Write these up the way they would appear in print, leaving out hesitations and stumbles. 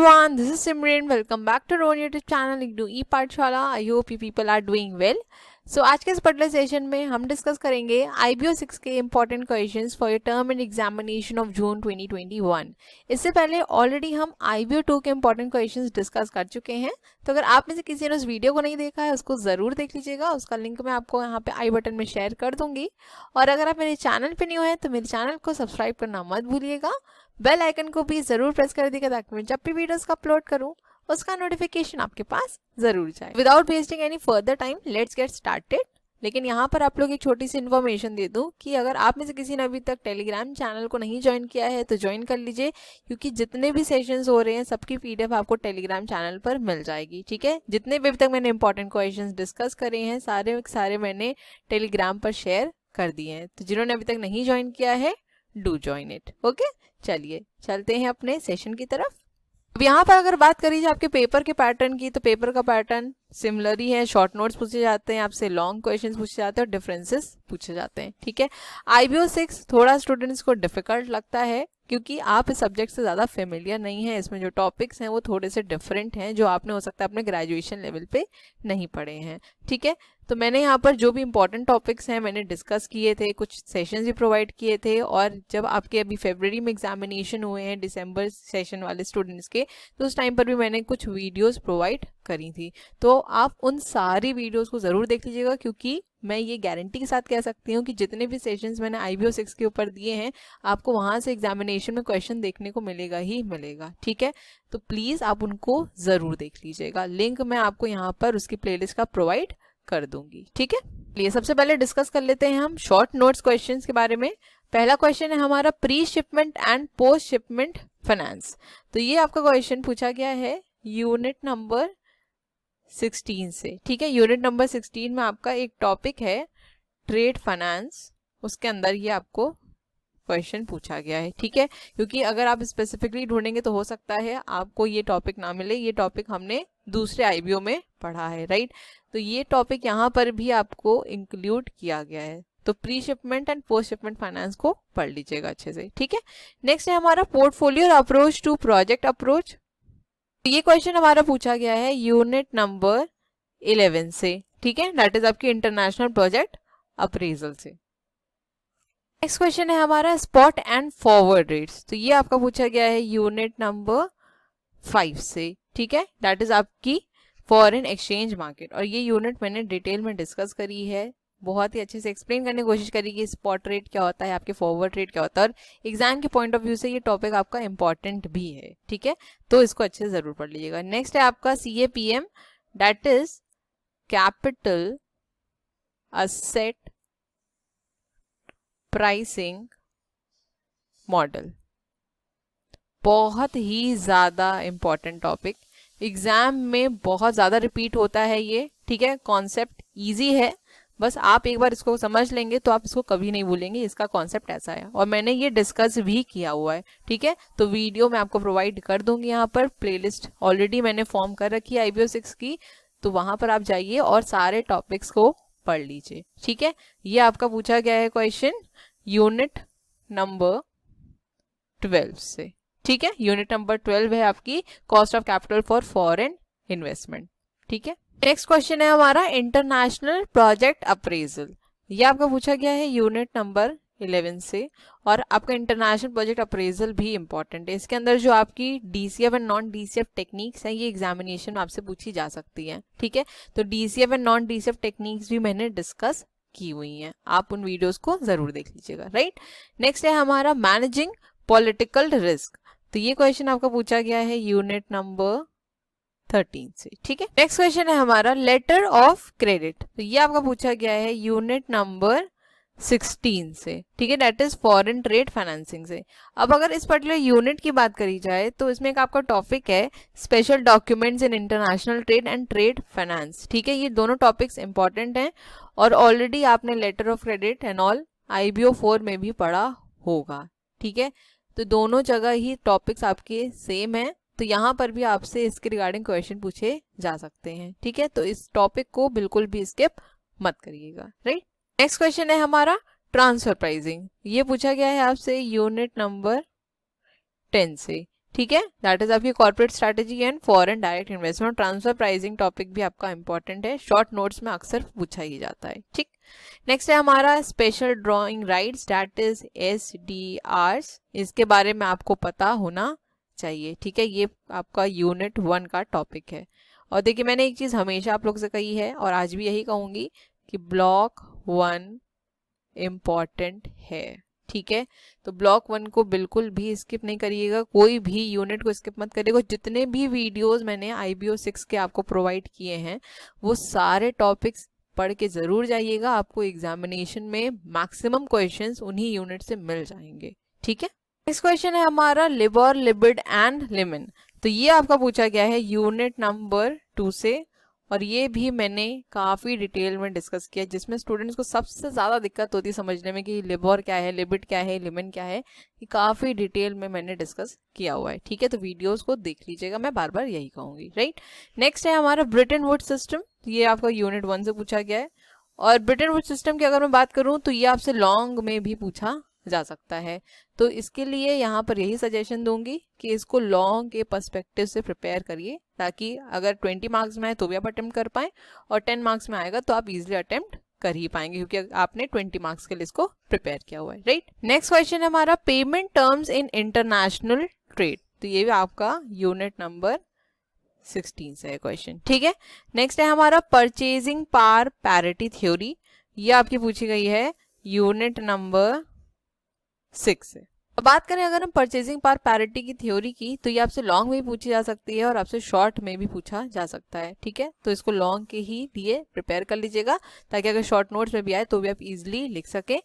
everyone, this is Simran. Welcome back to our own YouTube channel Ignu E-Pathshala. I hope you people are doing well. So आज के इस particular session में हम discuss करेंगे IBO 6 के important questions for your term and examination of June 2021. इससे पहले already हम IBO 2 के इम्पॉर्टेंट क्वेश्चंस डिस्कस कर चुके हैं. तो अगर आप में से किसी ने उस वीडियो को नहीं देखा है उसको ज़रूर देख लीजिएगा. उसका लिंक मैं आपको यहाँ पे आई बटन में शेयर कर दूंगी. और अगर आप मेरे चैनल पर न्यू है तो मेरे चैनल को सब्सक्राइब करना मत भूलिएगा. बेल आइकन को भी जरूर प्रेस कर दीजिएगा ताकि मैं जब भी वीडियोस का अपलोड करूं उसका नोटिफिकेशन आपके पास जरूर जाए. Without wasting any further time let's get started. लेकिन यहाँ पर आप लोग एक छोटी सी इन्फॉर्मेशन दे दूं कि अगर आप में से किसी ने अभी तक टेलीग्राम चैनल को नहीं ज्वाइन किया है तो ज्वाइन कर लीजिए, क्योंकि जितने भी सेशंस हो रहे हैं सबकी पीडीएफ आपको टेलीग्राम चैनल पर मिल जाएगी. ठीक है, जितने भी अभी तक मैंने इंपॉर्टेंट क्वेश्चंस डिस्कस करे हैं सारे मैंने टेलीग्राम पर शेयर कर दिए हैं. तो जिन्होंने अभी तक नहीं ज्वाइन किया है डू ज्वाइन इट. ओके, चलिए चलते हैं अपने सेशन की तरफ. अब यहाँ पर अगर बात करी जाए आपके पेपर के पैटर्न की, तो पेपर का पैटर्न सिमिलर ही है. शॉर्ट नोट्स पूछे जाते हैं आपसे, लॉन्ग क्वेश्चंस पूछे जाते हैं और डिफरेंसेस पूछे जाते हैं. ठीक है, IBO 6 थोड़ा स्टूडेंट्स को डिफिकल्ट लगता है क्योंकि आप इस सब्जेक्ट से ज़्यादा फेमिलियर नहीं है. इसमें जो टॉपिक्स हैं वो थोड़े से डिफरेंट हैं, जो आपने हो सकता है अपने ग्रेजुएशन लेवल पे नहीं पढ़े हैं. ठीक है, तो मैंने यहाँ पर जो भी इंपॉर्टेंट टॉपिक्स हैं मैंने डिस्कस किए थे, कुछ सेशंस भी प्रोवाइड किए थे. और जब आपके अभी फरवरी में एग्जामिनेशन हुए हैं दिसंबर सेशन वाले स्टूडेंट्स के, तो उस टाइम पर भी मैंने कुछ वीडियोस प्रोवाइड करी थी. तो आप उन सारी वीडियोस को ज़रूर देख लीजिएगा, क्योंकि मैं ये गारंटी के साथ कह सकती हूँ कि जितने भी सेशंस मैंने IBO 6 के ऊपर दिए हैं आपको वहाँ से एग्जामिनेशन में क्वेश्चन देखने को मिलेगा ही मिलेगा. ठीक है, तो प्लीज़ आप उनको ज़रूर देख लीजिएगा. लिंक मैं आपको यहाँ पर उसकी प्लेलिस्ट का प्रोवाइड कर दूंगी. ठीक है, चलिए सबसे पहले डिस्कस कर लेते हैं हम शॉर्ट नोट्स क्वेश्चंस के बारे में. पहला क्वेश्चन है हमारा pre shipment and post shipment finance. तो ये आपका क्वेश्चन पूछा गया है यूनिट नंबर 16 से. ठीक है, यूनिट नंबर 16 में आपका एक टॉपिक है ट्रेड फाइनेंस, उसके अंदर ये आपको क्वेश्चन पूछा गया है. ठीक है, क्योंकि अगर आप स्पेसिफिकली ढूंढेंगे तो हो सकता है आपको ये टॉपिक ना मिले. ये टॉपिक हमने दूसरे IBO में पढ़ा है, राइट. तो ये टॉपिक यहाँ पर भी आपको इंक्लूड किया गया है. तो pre shipment and post shipment finance को पढ़ लीजिएगा अच्छे से. ठीक है, नेक्स्ट है हमारा portfolio approach to project approach. ये क्वेश्चन हमारा पूछा गया है यूनिट नंबर 11 से. ठीक है, दैट इज आपकी इंटरनेशनल प्रोजेक्ट अप्रेजल से. नेक्स्ट क्वेश्चन है हमारा स्पॉट एंड फॉरवर्ड रेट्स. तो ये आपका पूछा गया है यूनिट नंबर 5 से. ठीक है, दैट इज आपकी फॉरेन एक्सचेंज मार्केट. और ये यूनिट मैंने डिटेल में डिस्कस करी है, बहुत ही अच्छे से एक्सप्लेन करने की कोशिश करी कि स्पॉट रेट क्या होता है, आपके फॉरवर्ड रेट क्या होता है. और एग्जाम के पॉइंट ऑफ व्यू से ये टॉपिक आपका इंपॉर्टेंट भी है. ठीक है, तो इसको अच्छे से जरूर पढ़ लीजिएगा. नेक्स्ट है आपका CAPM, that is capital asset pricing model. बहुत ही ज़्यादा इंपॉर्टेंट टॉपिक, एग्जाम में बहुत ज़्यादा रिपीट होता है ये. ठीक है, कॉन्सेप्ट इजी है, बस आप एक बार इसको समझ लेंगे तो आप इसको कभी नहीं भूलेंगे. इसका कॉन्सेप्ट ऐसा है और मैंने ये डिस्कस भी किया हुआ है. ठीक है, तो वीडियो मैं आपको प्रोवाइड कर दूंगी. यहाँ पर प्लेलिस्ट ऑलरेडी मैंने फॉर्म कर रखी है IBO 6 की, तो वहाँ पर आप जाइए और सारे टॉपिक्स को पढ़ लीजिए. ठीक है, ये आपका पूछा गया है क्वेश्चन यूनिट नंबर 12 से. ठीक है, यूनिट नंबर 12 है आपकी cost of capital for foreign investment. ठीक है, नेक्स्ट क्वेश्चन है हमारा इंटरनेशनल प्रोजेक्ट अप्रेजल. ये आपका पूछा गया है यूनिट नंबर 11 से. और आपका इंटरनेशनल प्रोजेक्ट अप्रेजल भी इंपॉर्टेंट है. इसके अंदर जो आपकी DCF and non DCF techniques हैं ये एग्जामिनेशन में आपसे पूछी जा सकती हैं. ठीक है, तो DCF and non DCF techniques भी मैंने डिस्कस की हुई हैं, आप उन वीडियोस को जरूर देख लीजिएगा. राइट, नेक्स्ट है हमारा मैनेजिंग पॉलिटिकल रिस्क. तो ये क्वेश्चन आपका पूछा गया है यूनिट नंबर 13 से. ठीक है, नेक्स्ट क्वेश्चन है हमारा लेटर ऑफ क्रेडिट. तो ये आपका पूछा गया है यूनिट नंबर 16 से. ठीक है, that is foreign trade financing से. अब अगर इस पर्टिकुलर यूनिट की बात करी जाए तो इसमें एक आपका टॉपिक है special documents in international trade and trade finance. ठीक है, ये दोनों टॉपिक्स इंपॉर्टेंट हैं और ऑलरेडी आपने letter of credit and all IBO 4 में भी पढ़ा होगा. ठीक है, तो दोनों जगह ही टॉपिक्स आपके सेम हैं, तो यहाँ पर भी आपसे इसके रिगार्डिंग क्वेश्चन पूछे जा सकते हैं. ठीक है, तो इस टॉपिक को बिल्कुल भी स्किप मत करिएगा. राइट, नेक्स्ट क्वेश्चन है हमारा ट्रांसफर प्राइसिंग. ये पूछा गया है आपसे यूनिट नंबर 10 से. ठीक है, दैट इज आपकी corporate strategy and foreign direct investment. Transfer pricing topic भी आपका इंपॉर्टेंट है, शॉर्ट नोट्स में अक्सर पूछा ही जाता है। ठीक, नेक्स्ट है हमारा special drawing rights, that is SDRs। इसके बारे में आपको पता होना चाहिए। ठीक है, ये आपका यूनिट 1 का टॉपिक है। और देखिए, मैंने एक चीज़ हमेशा आप लोग से कही है और आज भी यही कहूँगी कि ब्लॉक 1 इम्पॉर्टेंट है। ठीक है, तो ब्लॉक 1 को बिल्कुल भी स्किप नहीं करिएगा, कोई भी यूनिट को स्किप मत करिएगा। जितने भी वीडियोस मैंने IBO 6 के आपको प्रोवाइड किए हैं वो सारे टॉपिक्स पढ़ के ज़रूर जाइएगा, आपको एग्जामिनेशन में मैक्सिमम क्वेश्चंस उन्हीं यूनिट से मिल जाएंगे। ठीक है, नेक्स्ट क्वेश्चन है हमारा लिबर, लिबिड एंड लिमिन। तो ये आपका पूछा गया है यूनिट नंबर 2 से, और ये भी मैंने काफ़ी डिटेल में डिस्कस किया, जिसमें स्टूडेंट्स को सबसे ज़्यादा दिक्कत होती है समझने में कि लिबर क्या है, लिबिड क्या है, लिमिन क्या है। ये काफ़ी डिटेल में मैंने डिस्कस किया हुआ है। ठीक है, तो वीडियोस को देख लीजिएगा, मैं बार बार यही कहूँगी। राइट, नेक्स्ट है हमारा ब्रिटन वुड्स सिस्टम। ये आपका यूनिट 1 से पूछा गया है। और ब्रिटन वुड्स सिस्टम की अगर मैं बात करूँ तो ये आपसे लॉन्ग में भी पूछा जा सकता है। तो इसके लिए यहाँ पर यही सजेशन दूंगी कि इसको लॉन्ग के पर्सपेक्टिव से प्रिपेयर करिए, ताकि अगर 20 मार्क्स में है तो भी आप अटेम्प्ट कर पाएँ, और 10 मार्क्स में आएगा तो आप इजीली अटेम्प्ट कर ही पाएंगे, क्योंकि आपने 20 मार्क्स के लिए इसको प्रिपेयर किया हुआ है। राइट, नेक्स्ट क्वेश्चन है हमारा payment terms in international trade. तो ये भी आपका यूनिट नंबर 16 से है क्वेश्चन। ठीक है, नेक्स्ट है हमारा परचेजिंग पावर पैरिटी थ्योरी। ये आपकी पूछी गई है यूनिट नंबर 6 से। अब बात करें अगर हम परचेजिंग पावर पैरिटी की थ्योरी की, तो ये आपसे लॉन्ग में भी पूछी जा सकती है और आपसे शॉर्ट में भी पूछा जा सकता है। ठीक है, तो इसको लॉन्ग के ही लिए प्रिपेयर कर लीजिएगा, ताकि अगर शॉर्ट नोट्स में भी आए तो भी आप इजीली लिख सकें।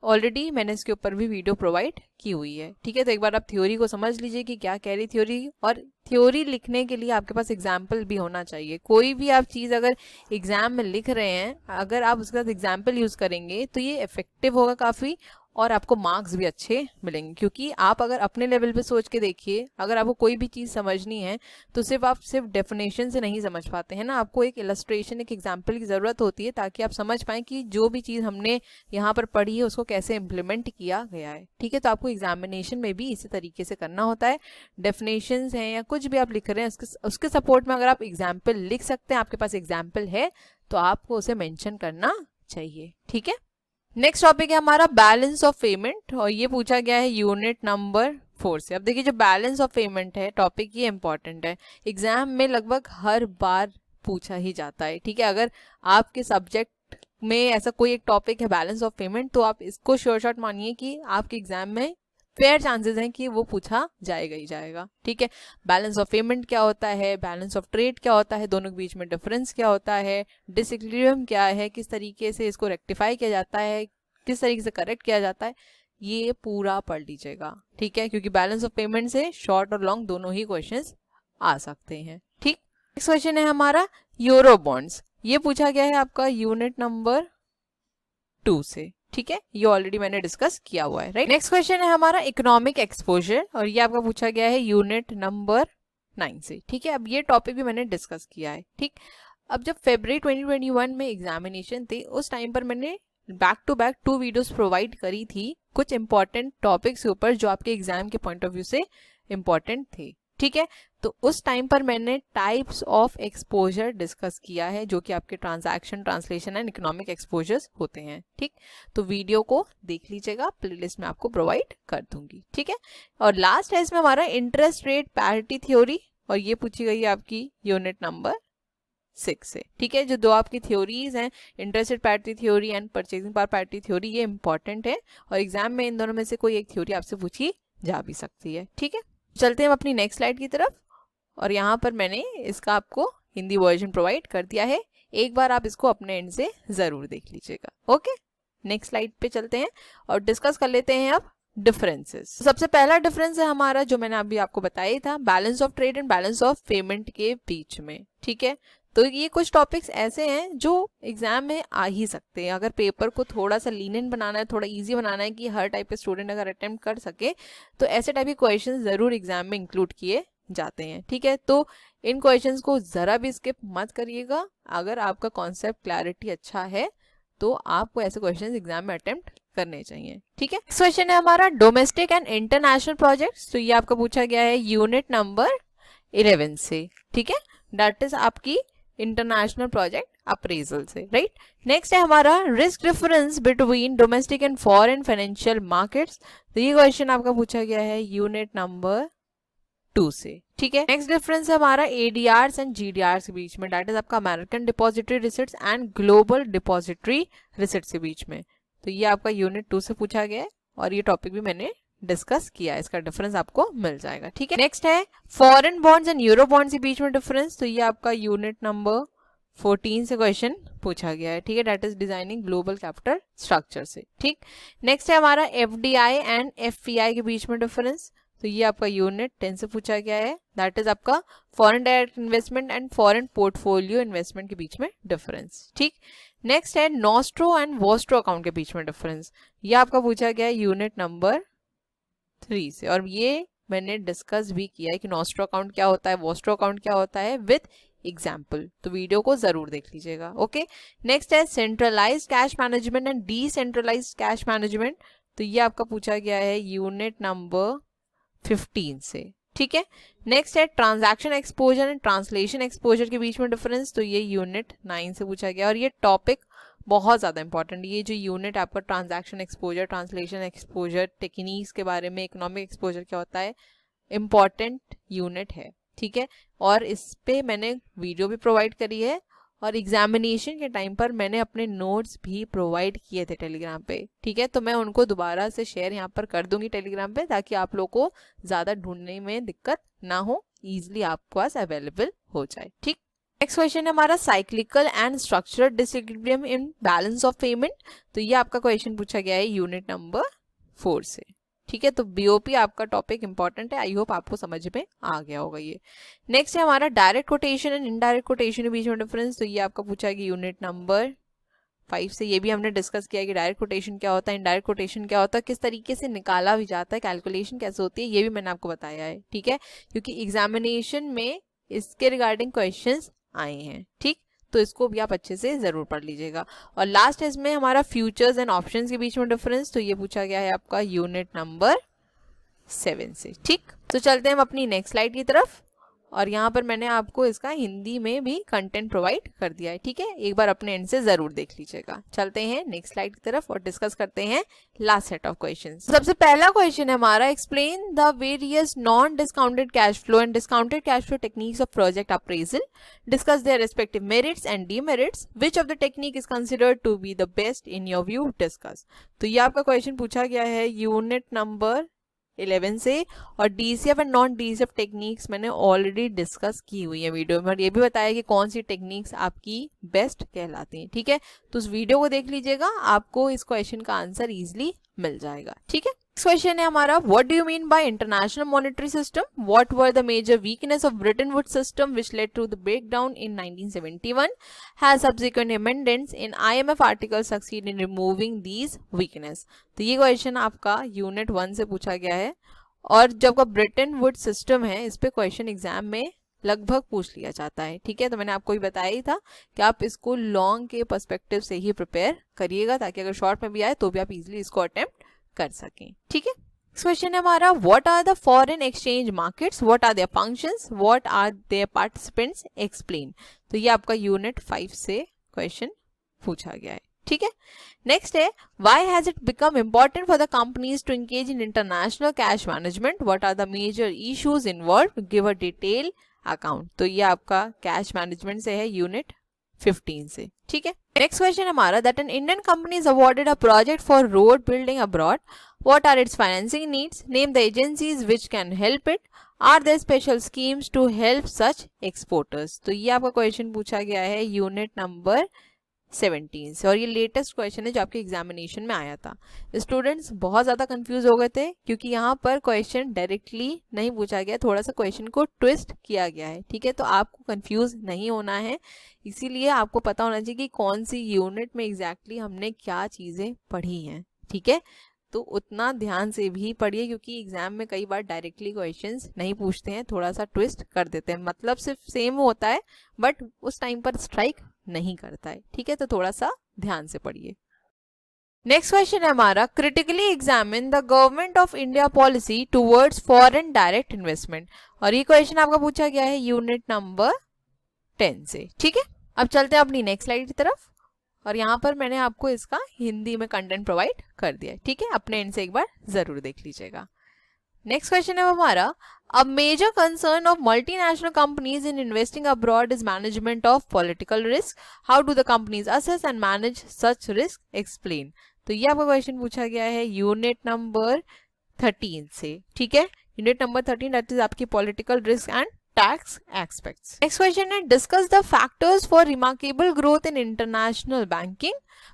ऑलरेडी मैंने इसके ऊपर भी वीडियो प्रोवाइड की हुई है। ठीक है, तो एक बार आप थ्योरी को समझ लीजिए कि क्या कह रही थ्योरी, और थ्योरी लिखने के लिए आपके पास एग्जाम्पल भी होना चाहिए। कोई भी आप चीज़ अगर एग्जाम में लिख रहे हैं, अगर आप उसके साथ एग्जाम्पल यूज़ करेंगे तो ये इफेक्टिव होगा काफ़ी, और आपको मार्क्स भी अच्छे मिलेंगे। क्योंकि आप अगर अपने लेवल पे सोच के देखिए, अगर आपको कोई भी चीज़ समझनी है तो आप सिर्फ डेफिनेशन से नहीं समझ पाते हैं ना, आपको एक इलस्ट्रेशन, एक एग्जाम्पल की ज़रूरत होती है, ताकि आप समझ पाएँ कि जो भी चीज़ हमने यहाँ पर पढ़ी है उसको कैसे इम्प्लीमेंट किया गया है। ठीक है, तो आपको एग्जामिनेशन में भी इसी तरीके से करना होता है। डेफिनेशंस हैं या कुछ भी आप लिख रहे हैं, उसके सपोर्ट में अगर आप एग्जाम्पल लिख सकते हैं, आपके पास एग्जाम्पल है, तो आपको उसे मेंशन करना चाहिए। ठीक है, नेक्स्ट टॉपिक है हमारा बैलेंस ऑफ पेमेंट, और ये पूछा गया है यूनिट नंबर 4 से। अब देखिए, जो बैलेंस ऑफ पेमेंट है टॉपिक, ये इंपॉर्टेंट है, एग्जाम में लगभग हर बार पूछा ही जाता है। ठीक है, अगर आपके सब्जेक्ट में ऐसा कोई एक टॉपिक है बैलेंस ऑफ पेमेंट, तो आप इसको श्योर शॉट मानिए कि आपके एग्जाम में फेयर चांसेस हैं कि वो पूछा जाएगा ही जाएगा। ठीक है, बैलेंस ऑफ पेमेंट क्या होता है, बैलेंस ऑफ ट्रेड क्या होता है, दोनों के बीच में डिफरेंस क्या होता है, डिसइक्विलिब्रियम क्या है, किस तरीके से इसको रेक्टिफाई किया जाता है, किस तरीके से करेक्ट किया जाता है, ये पूरा पढ़ लीजिएगा। ठीक है, क्योंकि बैलेंस ऑफ पेमेंट से शॉर्ट और लॉन्ग दोनों ही क्वेश्चंस आ सकते हैं। ठीक, नेक्स्ट क्वेश्चन है हमारा यूरो बॉन्ड्स। ये पूछा गया है आपका यूनिट नंबर 2 से। ठीक है, ये ऑलरेडी मैंने डिस्कस किया हुआ है। राइट, नेक्स्ट क्वेश्चन है हमारा इकोनॉमिक एक्सपोजर, और ये आपका पूछा गया है यूनिट नंबर 9 से। ठीक है, अब ये टॉपिक भी मैंने डिस्कस किया है। ठीक, अब जब फरवरी 2021 में एग्जामिनेशन थे, उस टाइम पर मैंने back to back 2 videos provide करी थी कुछ इंपॉर्टेंट टॉपिक्स के ऊपर, जो आपके एग्जाम के पॉइंट ऑफ व्यू से इंपॉर्टेंट थे। ठीक है, तो उस टाइम पर मैंने टाइप्स ऑफ एक्सपोजर डिस्कस किया है, जो कि आपके transaction, translation and economic exposures होते हैं। ठीक, तो वीडियो को देख लीजिएगा, प्लेलिस्ट में आपको प्रोवाइड कर दूंगी। ठीक है, और लास्ट है इसमें हमारा इंटरेस्ट रेट पैरिटी थ्योरी, और ये पूछी गई है आपकी यूनिट नंबर 6 से। ठीक है, जो दो आपकी थ्योरीज हैं, interest rate parity theory and purchasing power parity theory, ये इंपॉर्टेंट है, और एग्जाम में इन दोनों में से कोई एक थ्योरी आपसे पूछी जा भी सकती है। ठीक है, चलते हैं अपनी नेक्स्ट स्लाइड की तरफ, और यहाँ पर मैंने इसका आपको हिंदी वर्जन प्रोवाइड कर दिया है, एक बार आप इसको अपने एंड से ज़रूर देख लीजिएगा। ओके, नेक्स्ट स्लाइड पे चलते हैं और डिस्कस कर लेते हैं अब डिफरेंसेस। सबसे पहला डिफरेंस है हमारा, जो मैंने अभी आपको बताया ही था, balance of trade and balance of payment के बीच में। ठीक है, तो ये कुछ टॉपिक्स ऐसे हैं जो एग्जाम में आ ही सकते हैं। अगर पेपर को थोड़ा सा लीनियंट बनाना है, थोड़ा इजी बनाना है कि हर टाइप के स्टूडेंट अगर अटेम्प्ट कर सके, तो ऐसे टाइप के क्वेश्चंस ज़रूर एग्जाम में इंक्लूड किए जाते हैं। ठीक है, तो इन क्वेश्चंस को ज़रा भी स्किप मत करिएगा। अगर आपका कॉन्सेप्ट क्लैरिटी अच्छा है तो आपको ऐसे क्वेश्चंस एग्जाम में अटेम्प्ट करने चाहिए। ठीक है, नेक्स्ट क्वेश्चन है हमारा डोमेस्टिक एंड इंटरनेशनल प्रोजेक्ट्स। तो ये आपका पूछा गया है यूनिट नंबर 11 से। ठीक है, दैट इज आपकी इंटरनेशनल प्रोजेक्ट अप्रेजल से, राइट। नेक्स्ट है हमारा risk difference between domestic and foreign financial markets. तो ये क्वेश्चन आपका पूछा गया है यूनिट नंबर 2 से। ठीक है, नेक्स्ट डिफरेंस है हमारा एडीआर्स एंड जीडीआर्स के बीच में, दैट इज आपका American depository receipts and global depository receipts के बीच में। तो ये आपका यूनिट 2 से पूछा गया है और ये टॉपिक भी मैंने डिस्कस किया है, इसका डिफरेंस आपको मिल जाएगा। ठीक है, नेक्स्ट है foreign bonds and euro bonds के बीच में डिफरेंस। तो ये आपका यूनिट नंबर 14 से क्वेश्चन पूछा गया है। ठीक है, that is designing global capital structure से। ठीक, नेक्स्ट है हमारा एफडीआई एंड एफपीआई के बीच में डिफरेंस। तो ये आपका यूनिट 10 से पूछा गया है, दैट इज आपका foreign direct investment and foreign portfolio investment के बीच में डिफरेंस। ठीक, नेक्स्ट है नॉस्ट्रो एंड वोस्ट्रो अकाउंट के बीच में डिफरेंस। ये आपका पूछा गया है यूनिट नंबर 3 से, और ये मैंने डिस्कस भी किया है कि नॉस्ट्रो अकाउंट क्या होता है, वोस्ट्रो अकाउंट क्या होता है विथ एग्जाम्पल, तो वीडियो को जरूर देख लीजिएगा। ओके, नेक्स्ट है centralised cash management and decentralised cash management. तो ये आपका पूछा गया है यूनिट नंबर 15 से। ठीक है, नेक्स्ट है transaction exposure and translation exposure के बीच में डिफरेंस। तो ये यूनिट 9 से पूछा गया, और ये टॉपिक बहुत ज़्यादा इंपॉर्टेंट, ये जो यूनिट आपका transaction exposure, translation exposure, techniques के बारे में, इकोनॉमिक एक्सपोजर क्या होता है, इंपॉर्टेंट यूनिट है। ठीक है, और इस पे मैंने वीडियो भी प्रोवाइड करी है और एग्जामिनेशन के टाइम पर मैंने अपने नोट्स भी प्रोवाइड किए थे टेलीग्राम पे। ठीक है, तो मैं उनको दोबारा से शेयर यहाँ पर कर दूंगी टेलीग्राम पे, ताकि आप लोग को ज़्यादा ढूंढने में दिक्कत ना हो, ईजिली आपके पास अवेलेबल हो जाए। ठीक, नेक्स्ट क्वेश्चन है हमारा cyclical and structural disequilibrium in balance of payment. तो ये आपका क्वेश्चन पूछा गया है यूनिट नंबर 4 से। ठीक है, तो बीओपी आपका टॉपिक इंपॉर्टेंट है, आई होप आपको समझ में आ गया होगा ये। नेक्स्ट है हमारा direct quotation and indirect quotation के बीच में डिफरेंस। तो ये आपका पूछा गया यूनिट नंबर 5 से। ये भी हमने डिस्कस किया कि डायरेक्ट कोटेशन क्या होता है, इनडायरेक्ट कोटेशन क्या होता है, किस तरीके से निकाला भी जाता है, कैलकुलेशन कैसे होती है, ये भी मैंने आपको बताया है। ठीक है, क्योंकि एग्जामिनेशन में इसके रिगार्डिंग क्वेश्चंस आए हैं। ठीक, तो इसको भी आप अच्छे से जरूर पढ़ लीजिएगा। और लास्ट है इसमें हमारा फ्यूचर्स एंड ऑप्शंस के बीच में डिफरेंस। तो ये पूछा गया है आपका यूनिट नंबर 7 से। ठीक, तो चलते हैं हम अपनी नेक्स्ट स्लाइड की तरफ, और यहाँ पर मैंने आपको इसका हिंदी में भी कंटेंट प्रोवाइड कर दिया है। ठीक है, एक बार अपने एंड से जरूर देख लीजिएगा। चलते हैं नेक्स्ट स्लाइड की तरफ और डिस्कस करते हैं लास्ट सेट ऑफ क्वेश्चंस। सबसे पहला क्वेश्चन है हमारा, explain the various non discounted cash flow and discounted cash flow techniques of project appraisal, discuss their respective merits and demerits, which of the technique is considered to be the best in your view, discuss. तो ये आपका question पूछा गया है unit number 11 से, और DCF and non DCF techniques मैंने already discuss की हुई है वीडियो में, और ये भी बताया कि कौन सी टेक्निक्स आपकी बेस्ट कहलाती हैं। ठीक है, तो उस वीडियो को देख लीजिएगा, आपको इस क्वेश्चन का आंसर इजीली मिल जाएगा। ठीक है, नेक्स्ट क्वेश्चन है हमारा, what do you mean by international monetary system, what were the major weakness of Bretton Woods system which led to the breakdown in 1971, has subsequent amendments in IMF article succeed in removing these weakness. तो ये question आपका unit 1 से पूछा गया है, और जब का ब्रेटन वुड्स सिस्टम है, इस पे क्वेश्चन एग्जाम में लगभग पूछ लिया जाता है। ठीक है, तो मैंने आपको भी बताया ही था कि आप इसको लॉन्ग के पर्सपेक्टिव से ही प्रिपेयर करिएगा, ताकि अगर शॉर्ट में भी आए तो भी आप इजीली इसको अटेम्प्ट कर सकें। ठीक है, नेक्स्ट क्वेश्चन है हमारा, what are the foreign exchange markets, what are their functions, what are their participants, explain. तो ये आपका यूनिट 5 से क्वेश्चन पूछा गया है। ठीक है, नेक्स्ट है, why has it become important for the companies to engage in international cash management, what are the major issues involve, give a detail account. तो ये आपका कैश मैनेजमेंट से है यूनिट 15 से। ठीक है, नेक्स्ट क्वेश्चन हमारा, that an Indian company is awarded a project for road building abroad, what are its financing needs, name the agencies which can help it, are there special schemes to help such exporters. तो ये आपका question पूछा गया है unit number 17 से, और ये latest question है जो आपके एग्जामिनेशन में आया था। स्टूडेंट्स बहुत ज़्यादा कंफ्यूज हो गए थे, क्योंकि यहाँ पर क्वेश्चन डायरेक्टली नहीं पूछा गया, थोड़ा सा क्वेश्चन को ट्विस्ट किया गया है। ठीक है, तो आपको कंफ्यूज नहीं होना है, इसीलिए आपको पता होना चाहिए कि कौन सी यूनिट में एग्जैक्टली हमने क्या चीज़ें पढ़ी हैं। ठीक है, तो उतना ध्यान से भी पढ़िए, क्योंकि एग्जाम में कई बार डायरेक्टली क्वेश्चंस नहीं पूछते हैं, थोड़ा सा ट्विस्ट कर देते हैं, मतलब सिर्फ सेम होता है बट उस टाइम पर स्ट्राइक नहीं करता है। ठीक है, तो थोड़ा सा ध्यान से पढ़िए। नेक्स्ट क्वेश्चन है हमारा, critically examine the government of India policy towards foreign direct investment. और ये क्वेश्चन आपका पूछा गया है यूनिट नंबर 10 से। ठीक है, अब चलते हैं अपनी नेक्स्ट स्लाइड की तरफ। और यहाँ पर मैंने आपको इसका हिंदी में कंटेंट प्रोवाइड कर दिया है। ठीक है, अपने एंड से एक बार जरूर देख लीजिएगा। नेक्स्ट क्वेश्चन है हमारा, a major concern of multinational companies in investing abroad is management of political risk. How do the companies assess and manage such risk, explain. तो ये आपका क्वेश्चन पूछा गया है यूनिट नंबर 13 से। ठीक है, यूनिट नंबर 13 दैट इज आपकी political risk and tax aspects. Next question है, discuss the factors for remarkable growth in international banking.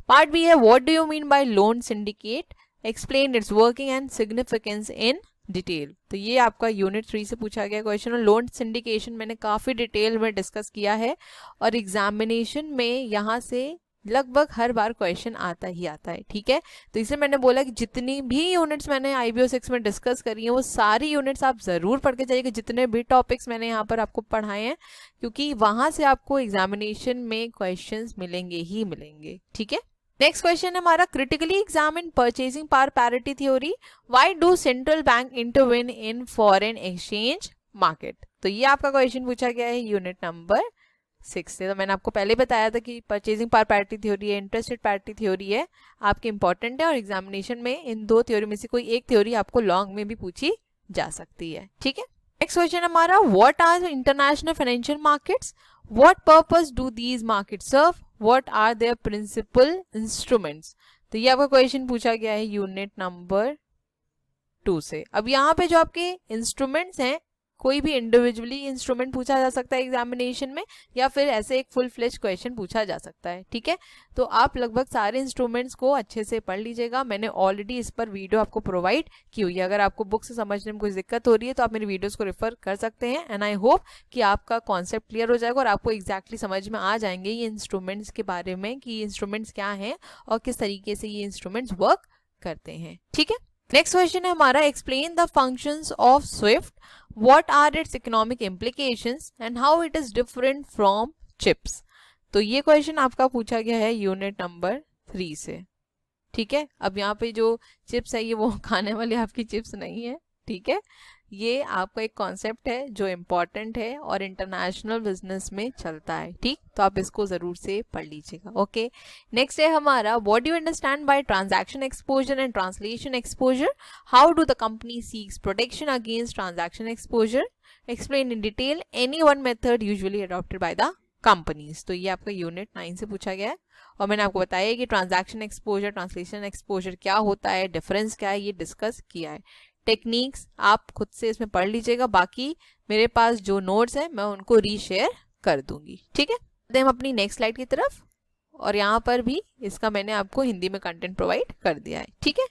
Part B है, what do you mean by loan syndicate, explain its working and significance in detail. तो ये आपका unit 3 से पूछा गया question. और loan syndication मैंने काफी डिटेल में डिस्कस किया है और एग्जामिनेशन में यहाँ से लगभग हर बार क्वेश्चन आता ही आता है। ठीक है, तो इसे मैंने बोला कि जितनी भी यूनिट्स मैंने IBO 6 में डिस्कस करी हैं वो सारी यूनिट्स आप जरूर पढ़ के जाइएगा, जितने भी टॉपिक्स मैंने यहाँ पर आपको पढ़ाए हैं, क्योंकि वहां से आपको एग्जामिनेशन में क्वेश्चंस मिलेंगे ही मिलेंगे। ठीक है, नेक्स्ट क्वेश्चन है हमारा, critically examine purchasing power parity theory. Why do central bank intervene in foreign exchange market. तो ये आपका क्वेश्चन पूछा गया है यूनिट नंबर 6 से। तो मैंने आपको पहले बताया था कि परचेजिंग पावर पैरिटी थ्योरी है, इंटरेस्ट रेट पैरिटी थ्योरी है, आपकी इंपॉर्टेंट है और एग्जामिनेशन में इन दो थ्योरी में से कोई एक थ्योरी आपको लॉन्ग में भी पूछी जा सकती है। ठीक है, नेक्स्ट क्वेश्चन हमारा, what are international financial markets, what purpose do these markets serve, what are their principal instruments. तो ये आपका क्वेश्चन पूछा गया है यूनिट नंबर 2 से। अब यहाँ पे जो आपके इंस्ट्रूमेंट्स हैं, कोई भी इंडिविजुअली इंस्ट्रूमेंट पूछा जा सकता है एग्जामिनेशन में, या फिर ऐसे एक फुल फ्लेज क्वेश्चन पूछा जा सकता है। ठीक है, तो आप लगभग सारे इंस्ट्रूमेंट्स को अच्छे से पढ़ लीजिएगा। मैंने ऑलरेडी इस पर वीडियो आपको प्रोवाइड की हुई है। अगर आपको बुक से समझने में कुछ दिक्कत हो रही है तो आप मेरी वीडियोस को रेफर कर सकते हैं। एंड आई होप कि आपका कॉन्सेप्ट क्लियर हो जाएगा और आपको एग्जैक्टली समझ में आ जाएंगे ये इंस्ट्रूमेंट्स के बारे में, कि ये इंस्ट्रूमेंट्स क्या हैं और किस तरीके से ये इंस्ट्रूमेंट्स वर्क करते हैं। ठीक है, नेक्स्ट क्वेश्चन है हमारा, explain the functions of SWIFT, what are its economic implications and how it is different from CHIPS. तो ये क्वेश्चन आपका पूछा गया है यूनिट नंबर 3 से। ठीक है, अब यहाँ पे जो चिप्स है ये वो खाने वाली आपकी चिप्स नहीं है। ठीक है, ये आपका एक कॉन्सेप्ट है जो इम्पॉर्टेंट है और इंटरनेशनल बिजनेस में चलता है। ठीक, तो आप इसको जरूर से पढ़ लीजिएगा। ओके, नेक्स्ट है हमारा, what do you understand by transaction exposure and translation exposure, how do the company seeks protection against transaction exposure, explain in detail any one method usually adopted by the companies. तो ये आपका unit 9 से पूछा गया है और मैंने आपको बताया कि ट्रांजैक्शन एक्सपोजर, ट्रांसलेशन एक्सपोजर क्या होता है, डिफरेंस क्या है, ये डिस्कस किया है। टेक्निक्स आप खुद से इसमें पढ़ लीजिएगा, बाकी मेरे पास जो नोट्स हैं मैं उनको रीशेयर कर दूंगी। ठीक है, हम अपनी नेक्स्ट स्लाइड की तरफ, और यहाँ पर भी इसका मैंने आपको हिंदी में कंटेंट प्रोवाइड कर दिया है। ठीक है,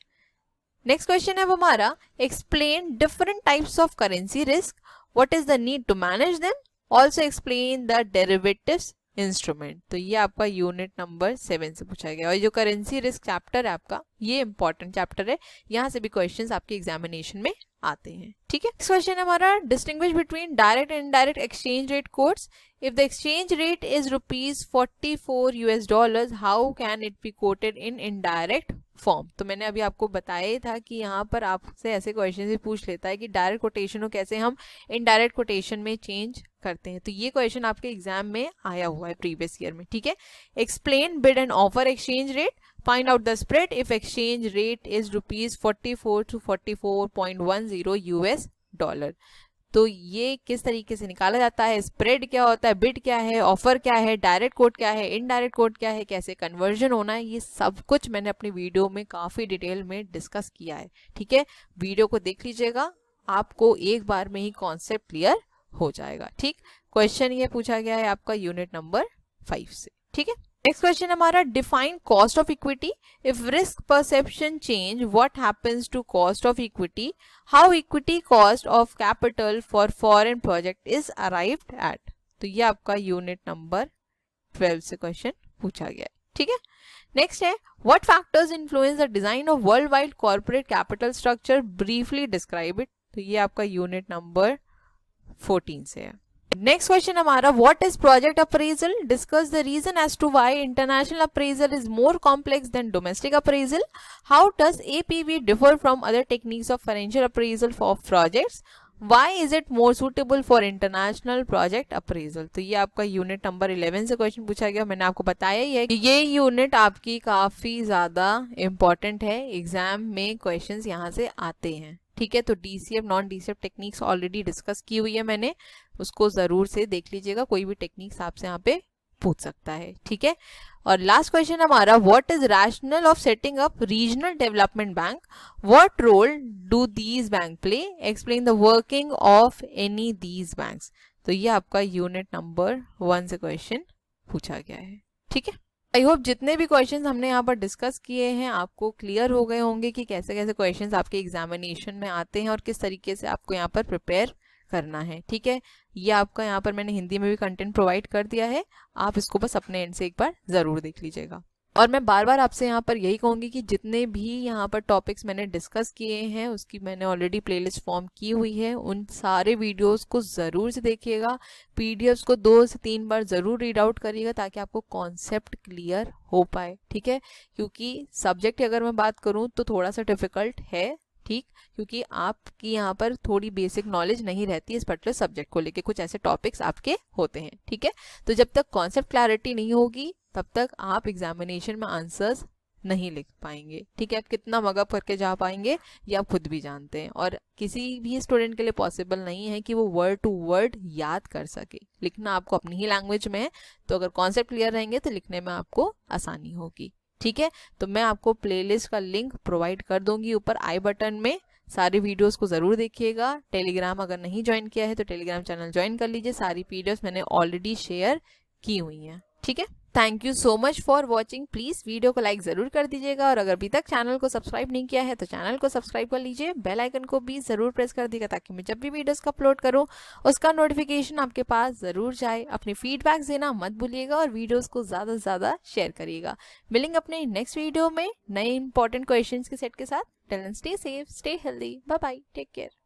नेक्स्ट क्वेश्चन है हमारा, explain different types of currency risk, what is the need to manage them, also explain the derivatives instrument. तो ये आपका यूनिट नंबर 7 से पूछा गया और जो करेंसी रिस्क चैप्टर है आपका, ये इंपॉर्टेंट चैप्टर है, यहाँ से भी क्वेश्चंस आपके एग्जामिनेशन में आते हैं। ठीक है, नेक्स्ट क्वेश्चन हमारा, distinguish between direct and indirect exchange rate codes, if the exchange rate is $44 how can it be quoted in indirect form. तो मैंने अभी आपको बताया था कि यहाँ पर आपसे ऐसे क्वेश्चन भी पूछ लेता है कि डायरेक्ट कोटेशन को कैसे हम इनडायरेक्ट कोटेशन में चेंज करते हैं। तो ये क्वेश्चन आपके एग्जाम में आया हुआ है प्रीवियस ईयर में। ठीक है, explain bid and offer exchange rate, find out the spread if exchange rate is ₹44 to 44.10 US। तो ये किस तरीके से निकाला जाता है, स्प्रेड क्या होता है, बिड क्या है, ऑफर क्या है, डायरेक्ट कोड क्या है, इनडायरेक्ट कोड क्या है, कैसे कन्वर्जन होना है, ये सब कुछ मैंने अपनी वीडियो में काफी डिटेल में डिस्कस किया है। ठीक है, वीडियो को देख लीजिएगा, आपको एक बार में ही कॉन्सेप्ट क्लियर हो जाएगा। ठीक, क्वेश्चन ये पूछा गया है आपका यूनिट नंबर 5 से। ठीक है, नेक्स्ट क्वेश्चन हमारा, define cost of equity, if risk perception change what happens to cost of equity, how equity cost of capital for foreign project is arrived at. तो ये आपका यूनिट नंबर 12 से question पूछा गया है। ठीक है, नेक्स्ट है, what factors influence the design of world wide corporate capital structure, briefly describe it. तो ये आपका यूनिट नंबर 14 से है। नेक्स्ट क्वेश्चन हमारा, what is project appraisal, discuss the reason as to why international appraisal is more complex than domestic appraisal, how does APV differ from other techniques of financial appraisal for projects, why is it more suitable for international project appraisal. तो ये आपका unit number 11 से question पूछा गया। मैंने आपको बताया ही है कि ये यूनिट आपकी काफी ज्यादा इंपॉर्टेंट है, एग्जाम में क्वेश्चंस यहाँ से आते हैं। ठीक है, तो DCF non DCF techniques already discuss की हुई है मैंने, उसको जरूर से देख लीजिएगा, कोई भी टेक्निक्स आपसे यहाँ पे पूछ सकता है। ठीक है, और लास्ट क्वेश्चन हमारा, what is rational of setting up regional development bank, what role do these bank play, explain the working of any these banks. तो ये आपका यूनिट नंबर 1 से क्वेश्चन पूछा गया है। ठीक है, आई होप जितने भी क्वेश्चंस हमने यहाँ पर डिस्कस किए हैं आपको क्लियर हो गए होंगे कि कैसे कैसे क्वेश्चंस आपके एग्जामिनेशन में आते हैं और किस तरीके से आपको यहाँ पर प्रिपेयर करना है। ठीक है, ये आपका यहाँ पर मैंने हिंदी में भी कंटेंट प्रोवाइड कर दिया है, आप इसको बस अपने एंड से एक बार ज़रूर देख लीजिएगा। और मैं बार बार आपसे यहाँ पर यही कहूँगी कि जितने भी यहाँ पर टॉपिक्स मैंने डिस्कस किए हैं उसकी मैंने ऑलरेडी प्लेलिस्ट फॉर्म की हुई है, उन सारे वीडियोस को ज़रूर से देखिएगा, पीडीएफ्स को 2 से 3 बार ज़रूर रीड आउट करिएगा ताकि आपको कॉन्सेप्ट क्लियर हो पाए। ठीक है, क्योंकि सब्जेक्ट की अगर मैं बात करूँ तो थोड़ा सा डिफ़िकल्ट है, ठीक, क्योंकि आपकी यहाँ पर थोड़ी बेसिक नॉलेज नहीं रहती है इस पर्टिकुलर सब्जेक्ट को लेके, कुछ ऐसे टॉपिक्स आपके होते हैं। ठीक है, तो जब तक कॉन्सेप्ट क्लैरिटी नहीं होगी तब तक आप एग्जामिनेशन में आंसर्स नहीं लिख पाएंगे। ठीक है, आप कितना मगअप करके जा पाएंगे ये आप खुद भी जानते हैं, और किसी भी स्टूडेंट के लिए पॉसिबल नहीं है कि वो वर्ड टू वर्ड याद कर सके। लिखना आपको अपनी ही लैंग्वेज में है, तो अगर कॉन्सेप्ट क्लियर रहेंगे तो लिखने में आपको आसानी होगी। ठीक है, तो मैं आपको प्लेलिस्ट का लिंक प्रोवाइड कर दूंगी ऊपर आई बटन में, सारी वीडियोस को ज़रूर देखिएगा। टेलीग्राम अगर नहीं ज्वाइन किया है तो टेलीग्राम चैनल ज्वाइन कर लीजिए, सारी पीडीएफ्स मैंने ऑलरेडी शेयर की हुई हैं। ठीक है, thank you so much for watching. Please video को लाइक ज़रूर कर दीजिएगा, और अगर अभी तक चैनल को सब्सक्राइब नहीं किया है तो चैनल को सब्सक्राइब कर लीजिए, बेल आइकन को भी ज़रूर प्रेस कर दीजिएगा ताकि मैं जब भी वीडियोस का अपलोड करूं उसका नोटिफिकेशन आपके पास ज़रूर जाए। अपनी फीडबैक देना मत भूलिएगा और वीडियोज़ को ज़्यादा से ज़्यादा शेयर करिएगा। मिलेंगे अपने नेक्स्ट वीडियो में नए इंपॉर्टेंट क्वेश्चन के सेट के साथ। Till then stay safe, stay healthy, bye bye, take care.